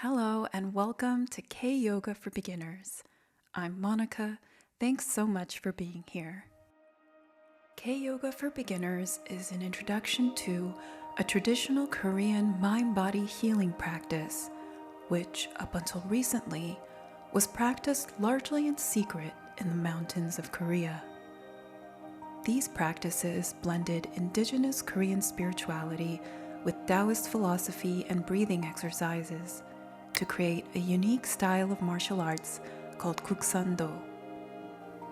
Hello and welcome to K-Yoga for Beginners. I'm Monica. Thanks so much for being here. K-Yoga for Beginners is an introduction to a traditional Korean mind-body healing practice, which up until recently was practiced largely in secret in the mountains of Korea. These practices blended indigenous Korean spirituality with Taoist philosophy and breathing exercises to create a unique style of martial arts called Kouk Sun Do.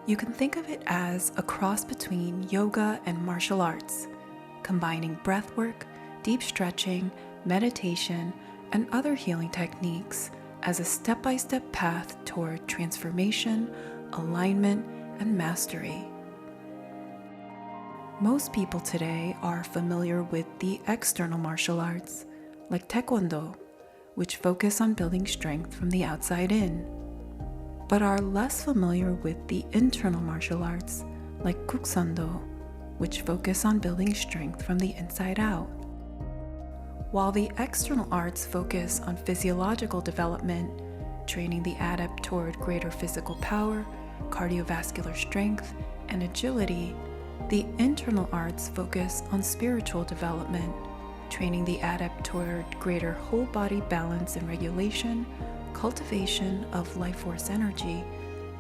You can think of it as a cross between yoga and martial arts, combining breathwork, deep stretching, meditation, and other healing techniques as a step-by-step path toward transformation, alignment, and mastery. Most people today are familiar with the external martial arts, like Taekwondo, which focus on building strength from the outside in, but are less familiar with the internal martial arts, like Kouk Sun Do, which focus on building strength from the inside out. While the external arts focus on physiological development, training the adept toward greater physical power, cardiovascular strength, and agility, the internal arts focus on spiritual development, training the adept toward greater whole body balance and regulation, cultivation of life force energy,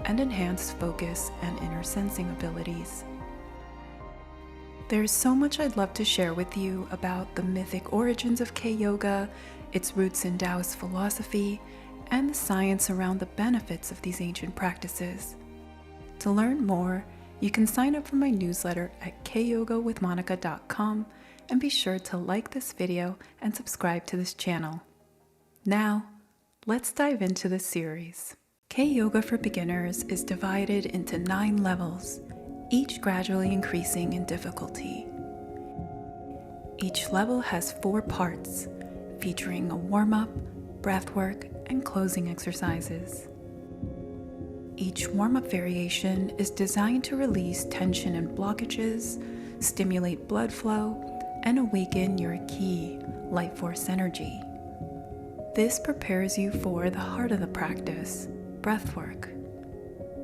and enhanced focus and inner sensing abilities. There's so much I'd love to share with you about the mythic origins of K-Yoga, its roots in Taoist philosophy, and the science around the benefits of these ancient practices. To learn more, you can sign up for my newsletter at kyogawithmonica.com and be sure to like this video and subscribe to this channel. Now, let's dive into the series. K-Yoga for Beginners is divided into 9 levels, each gradually increasing in difficulty. Each level has 4 parts, featuring a warm-up, breathwork, and closing exercises. Each warm-up variation is designed to release tension and blockages, stimulate blood flow, and awaken your ki, life force energy. This prepares you for the heart of the practice, breathwork.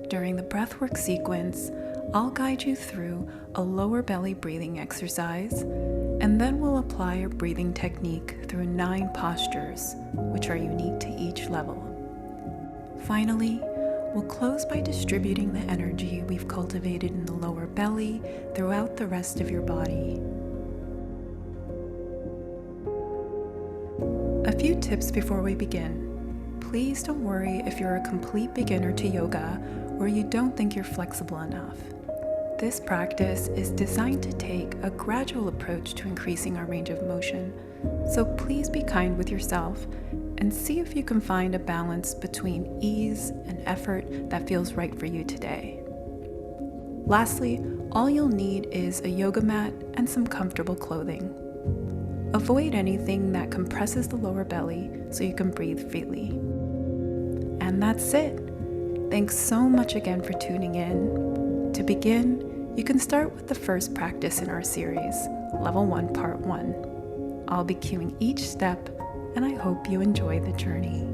During the breathwork sequence, I'll guide you through a lower belly breathing exercise, and then we'll apply a breathing technique through 9 postures, which are unique to each level. Finally, we'll close by distributing the energy we've cultivated in the lower belly throughout the rest of your body. A few tips before we begin. Please don't worry if you're a complete beginner to yoga or you don't think you're flexible enough. This practice is designed to take a gradual approach to increasing our range of motion, so please be kind with yourself and see if you can find a balance between ease and effort that feels right for you today. Lastly, all you'll need is a yoga mat and some comfortable clothing. Avoid anything that compresses the lower belly so you can breathe freely. And that's it. Thanks so much again for tuning in. To begin, you can start with the first practice in our series, Level 1, Part 1. I'll be cueing each step, and I hope you enjoy the journey.